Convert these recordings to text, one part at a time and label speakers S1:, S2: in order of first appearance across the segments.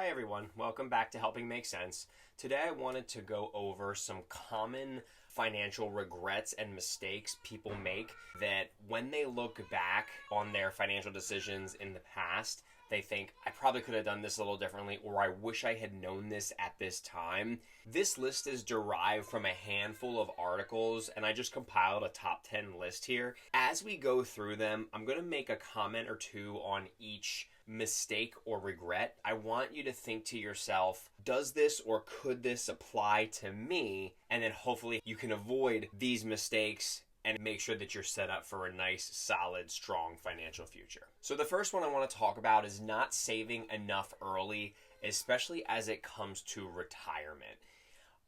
S1: Hi everyone, welcome back to Helping Make Sense. Today I wanted to go over some common financial regrets and mistakes people make that when they look back on their financial decisions in the past, they think, I probably could have done this a little differently, or I wish I had known this at this time. This list is derived from a handful of articles, and I just compiled a top 10 list here. As we go through them, I'm going to make a comment or two on each mistake or regret. I want you to think to yourself, does this or could this apply to me? And then hopefully you can avoid these mistakes and make sure that you're set up for a nice, solid, strong financial future. So the first one I want to talk about is not saving enough early, especially as it comes to retirement.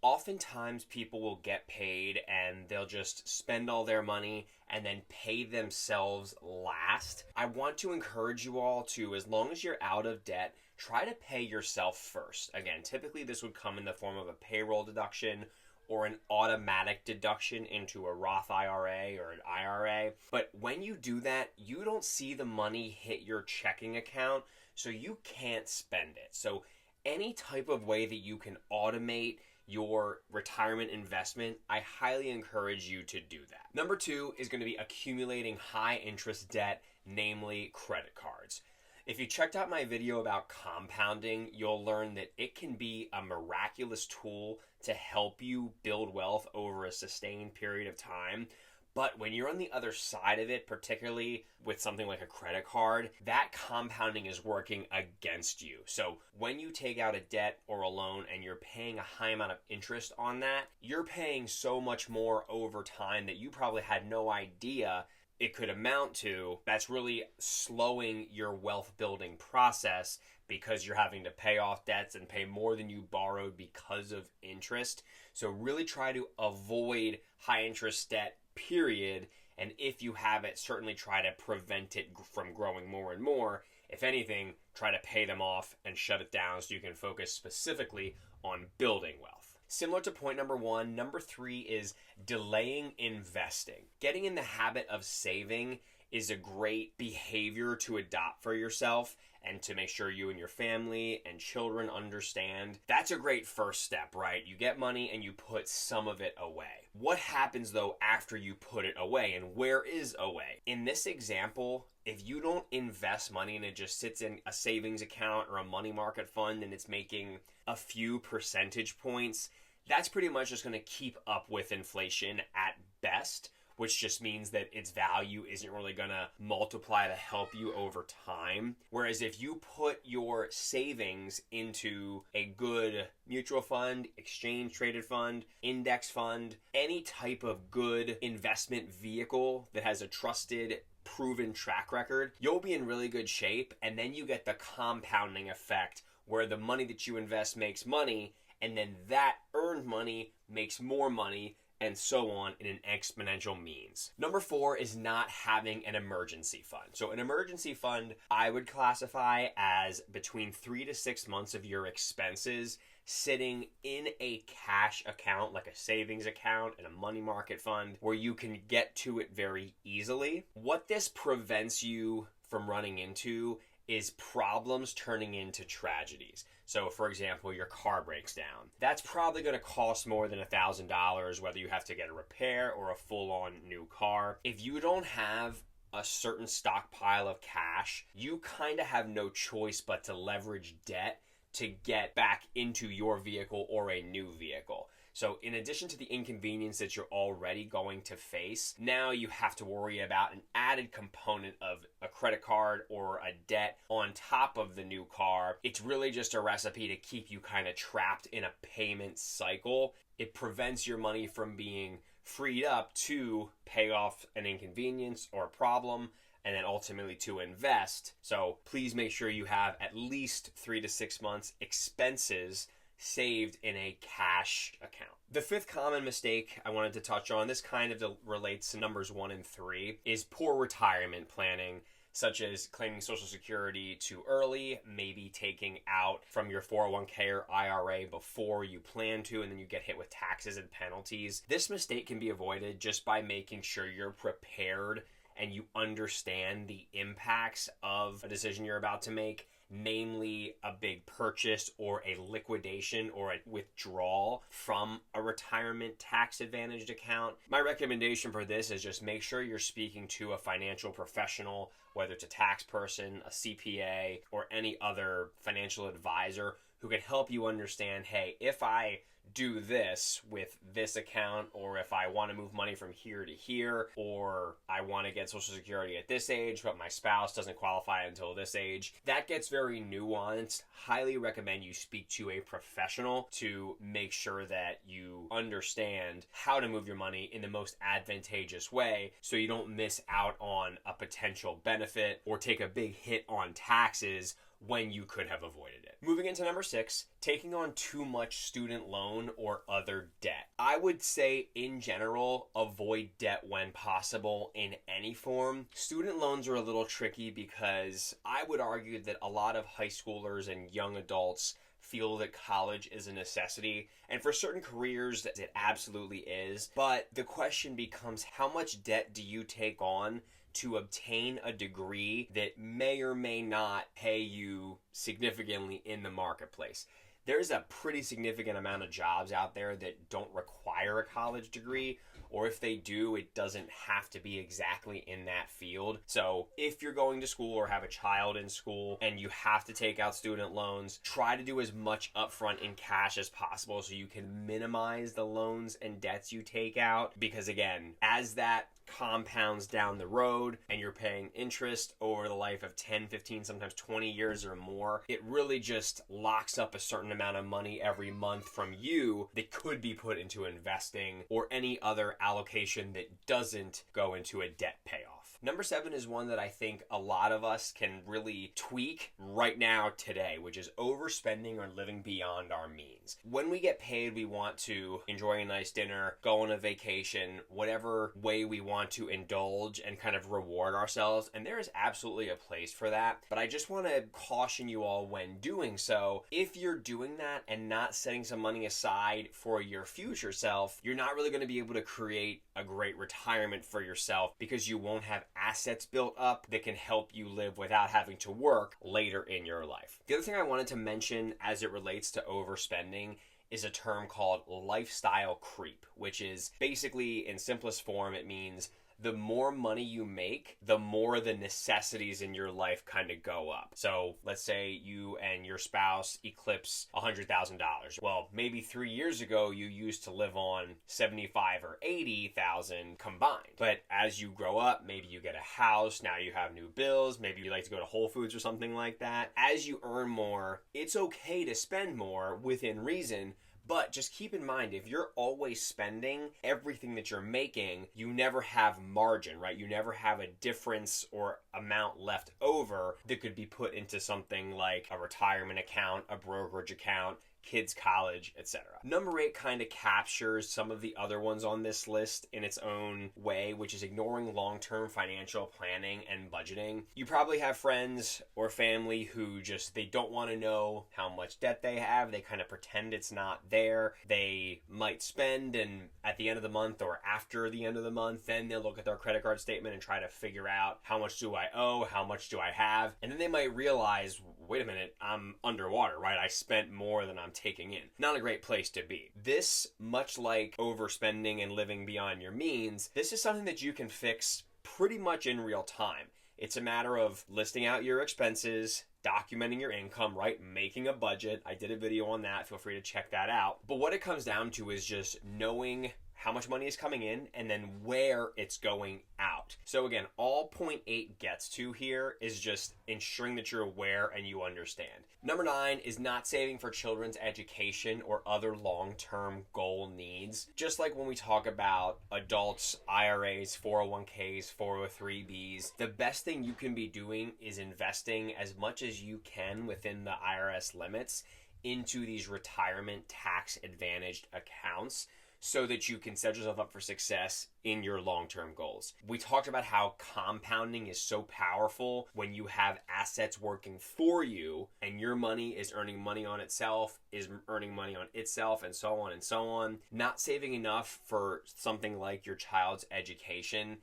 S1: Oftentimes people will get paid and they'll just spend all their money and then pay themselves last. I want to encourage you all to, as long as you're out of debt, try to pay yourself first. Again, typically this would come in the form of a payroll deduction or an automatic deduction into a Roth IRA or an IRA. But when you do that, you don't see the money hit your checking account, so you can't spend it. So any type of way that you can automate your retirement investment, I highly encourage you to do that. Number two is going to be accumulating high interest debt, namely credit cards. If you checked out my video about compounding, you'll learn that it can be a miraculous tool to help you build wealth over a sustained period of time. But when you're on the other side of it, particularly with something like a credit card, that compounding is working against you. So when you take out a debt or a loan and you're paying a high amount of interest on that, you're paying so much more over time that you probably had no idea it could amount to. That's really slowing your wealth building process because you're having to pay off debts and pay more than you borrowed because of interest. So really try to avoid high interest debt, period. And if you have it, certainly try to prevent it from growing more and more. If anything, try to pay them off and shut it down so you can focus specifically on building wealth. Similar to point number one, number three is delaying investing. Getting in the habit of saving is a great behavior to adopt for yourself and to make sure you and your family and children understand. That's a great first step, right? You get money and you put some of it away. What happens though after you put it away, and where is away? In this example, if you don't invest money and it just sits in a savings account or a money market fund and it's making a few percentage points, that's pretty much just going to keep up with inflation at best, which just means that its value isn't really going to multiply to help you over time. Whereas if you put your savings into a good mutual fund, exchange traded fund, index fund, any type of good investment vehicle that has a trusted, proven track record, you'll be in really good shape. And then you get the compounding effect where the money that you invest makes money, and then that earned money makes more money, and so on in an exponential means. Number four is not having an emergency fund. So an emergency fund I would classify as between 3 to 6 months of your expenses sitting in a cash account, like a savings account and a money market fund, where you can get to it very easily. What this prevents you from running into is problems turning into tragedies. So for example, your car breaks down. That's probably going to cost more than $1,000, whether you have to get a repair or a full-on new car. If you don't have a certain stockpile of cash, you kind of have no choice but to leverage debt to get back into your vehicle or a new vehicle. So in addition to the inconvenience that you're already going to face, now you have to worry about an added component of a credit card or a debt on top of the new car. It's really just a recipe to keep you kind of trapped in a payment cycle. It prevents your money from being freed up to pay off an inconvenience or a problem, and then ultimately to invest. So please make sure you have at least 3 to 6 months expenses saved in a cash account. The fifth common mistake I wanted to touch on, this kind of relates to numbers 1 and 3, is poor retirement planning, such as claiming Social Security too early, maybe taking out from your 401k or IRA before you plan to, and then you get hit with taxes and penalties. This mistake can be avoided just by making sure you're prepared and you understand the impacts of a decision you're about to make namely a big purchase or a liquidation or a withdrawal from a retirement tax advantaged account, my recommendation for this is just make sure you're speaking to a financial professional, whether it's a tax person, a CPA, or any other financial advisor who can help you understand, hey, if I do this with this account, or if I want to move money from here to here, or I want to get Social Security at this age, but my spouse doesn't qualify until this age. That gets very nuanced. Highly recommend you speak to a professional to make sure that you understand how to move your money in the most advantageous way so you don't miss out on a potential benefit or take a big hit on taxes when you could have avoided it. Moving into number 6, taking on too much student loan or other debt. I would say in general, avoid debt when possible in any form. Student loans are a little tricky because I would argue that a lot of high schoolers and young adults feel that college is a necessity, and for certain careers it absolutely is. But the question becomes, how much debt do you take on to obtain a degree that may or may not pay you significantly in the marketplace? There's a pretty significant amount of jobs out there that don't require a college degree, or if they do, it doesn't have to be exactly in that field. So if you're going to school or have a child in school and you have to take out student loans, try to do as much upfront in cash as possible so you can minimize the loans and debts you take out. Because again, as that compounds down the road and you're paying interest over the life of 10, 15, sometimes 20 years or more, it really just locks up a certain amount of money every month from you that could be put into investing or any other allocation that doesn't go into a debt payoff. Number 7 is one that I think a lot of us can really tweak right now today, which is overspending or living beyond our means. When we get paid, we want to enjoy a nice dinner, go on a vacation, whatever way we want to indulge and kind of reward ourselves, and there is absolutely a place for that. But I just want to caution you all when doing so, if you're doing that and not setting some money aside for your future self, you're not really going to be able to create a great retirement for yourself because you won't have assets built up that can help you live without having to work later in your life. The other thing I wanted to mention as it relates to overspending is a term called lifestyle creep, which is basically, in simplest form, it means the more money you make, the more the necessities in your life kind of go up. So let's say you and your spouse eclipse $100,000. Well, maybe 3 years ago you used to live on $75,000 or $80,000 combined. But as you grow up, maybe you get a house, now you have new bills, maybe you like to go to Whole Foods or something like that. As you earn more, it's okay to spend more within reason. But just keep in mind, if you're always spending everything that you're making, you never have margin, right? You never have a difference or amount left over that could be put into something like a retirement account, a brokerage account, kids' college, etc. Number 8 kind of captures some of the other ones on this list in its own way, which is ignoring long-term financial planning and budgeting. You probably have friends or family who just, they don't want to know how much debt they have. They kind of pretend it's not there. They might spend, and at the end of the month or after the end of the month, then they'll look at their credit card statement and try to figure out, how much do I owe? How much do I have? And then they might realize, wait a minute, I'm underwater, right? I spent more than I'm taking in. Not a great place to be. This, much like overspending and living beyond your means, this is something that you can fix pretty much in real time. It's a matter of listing out your expenses, documenting your income, right? Making a budget. I did a video on that. Feel free to check that out. But what it comes down to is just knowing how much money is coming in and then where it's going out. So again, all point 8 gets to here is just ensuring that you're aware and you understand. Number 9 is not saving for children's education or other long-term goal needs. Just like when we talk about adults, IRAs, 401ks, 403bs, the best thing you can be doing is investing as much as you can within the IRS limits into these retirement tax advantaged accounts, so that you can set yourself up for success in your long-term goals. We talked about how compounding is so powerful when you have assets working for you and your money is earning money on itself, is earning money on itself, and so on and so on. Not saving enough for something like your child's education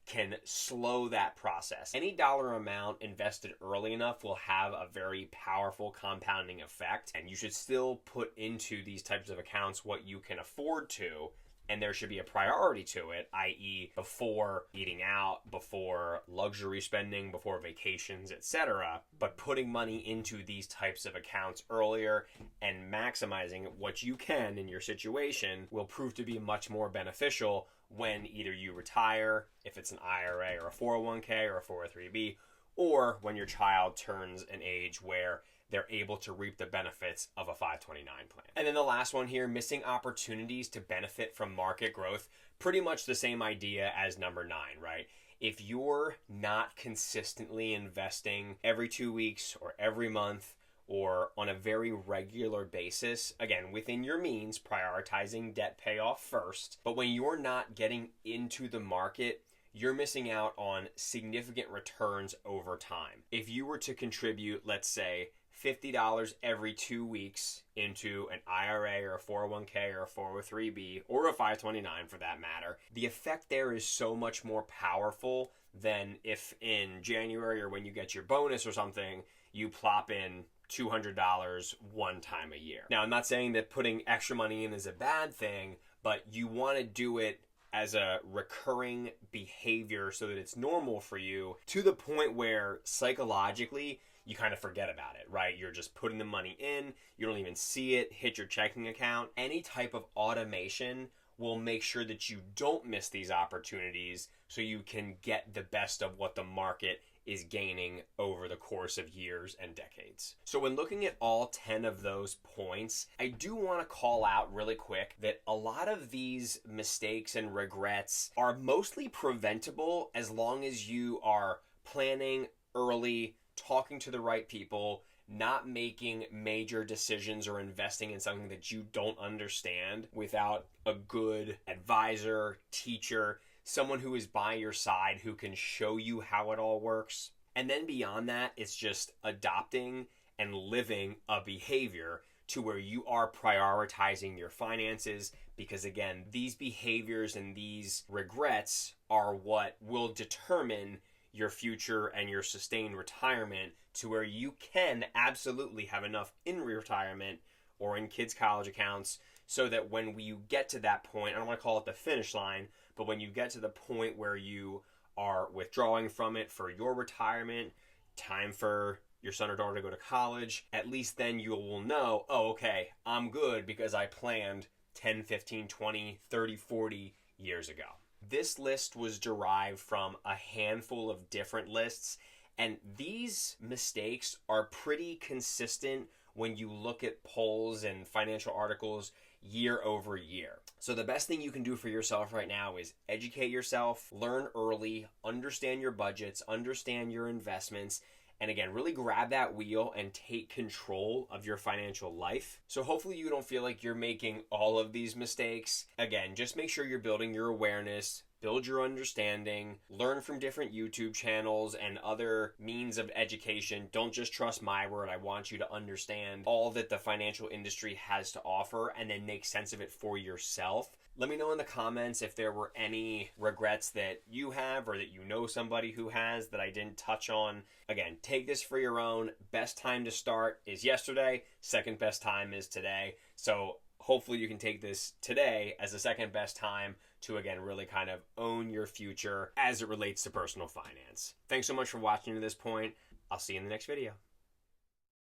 S1: can slow that process. Any dollar amount invested early enough will have a very powerful compounding effect, and you should still put into these types of accounts what you can afford to, and there should be a priority to it, i.e. before eating out, before luxury spending, before vacations, etc. But putting money into these types of accounts earlier and maximizing what you can in your situation will prove to be much more beneficial when either you retire, if it's an IRA or a 401k or a 403b, or when your child turns an age where they're able to reap the benefits of a 529 plan. And then the last one here, missing opportunities to benefit from market growth. Pretty much the same idea as number 9, right? If you're not consistently investing every 2 weeks or every month or on a very regular basis, again, within your means, prioritizing debt payoff first, but when you're not getting into the market, you're missing out on significant returns over time. If you were to contribute, let's say, $50 every 2 weeks into an IRA or a 401k or a 403b or a 529 for that matter, the effect there is so much more powerful than if in January or when you get your bonus or something, you plop in $200 one time a year. Now, I'm not saying that putting extra money in is a bad thing, but you want to do it as a recurring behavior so that it's normal for you to the point where psychologically you kind of forget about it, right? You're just putting the money in, you don't even see it hit your checking account. Any type of automation will make sure that you don't miss these opportunities so you can get the best of what the market is gaining over the course of years and decades. So when looking at all 10 of those points, I do want to call out really quick that a lot of these mistakes and regrets are mostly preventable as long as you are planning early, talking to the right people, not making major decisions or investing in something that you don't understand without a good advisor, teacher, someone who is by your side who can show you how it all works. And then beyond that, it's just adopting and living a behavior to where you are prioritizing your finances, because again, these behaviors and these regrets are what will determine your future and your sustained retirement to where you can absolutely have enough in retirement or in kids' college accounts so that when you get to that point, I don't want to call it the finish line, but when you get to the point where you are withdrawing from it for your retirement, time for your son or daughter to go to college, at least then you will know, oh, okay, I'm good because I planned 10, 15, 20, 30, 40 years ago. This list was derived from a handful of different lists, and these mistakes are pretty consistent when you look at polls and financial articles year over year. So the best thing you can do for yourself right now is educate yourself, learn early, understand your budgets, understand your investments, and again, really grab that wheel and take control of your financial life. So hopefully you don't feel like you're making all of these mistakes. Again, just make sure you're building your awareness, build your understanding, learn from different YouTube channels and other means of education. Don't just trust my word. I want you to understand all that the financial industry has to offer and then make sense of it for yourself. Let me know in the comments if there were any regrets that you have or that you know somebody who has that I didn't touch on. Again, take this for your own. Best time to start is yesterday. Second best time is today. So hopefully you can take this today as the second best time to, again, really kind of own your future as it relates to personal finance. Thanks so much for watching to this point. I'll see you in the next video.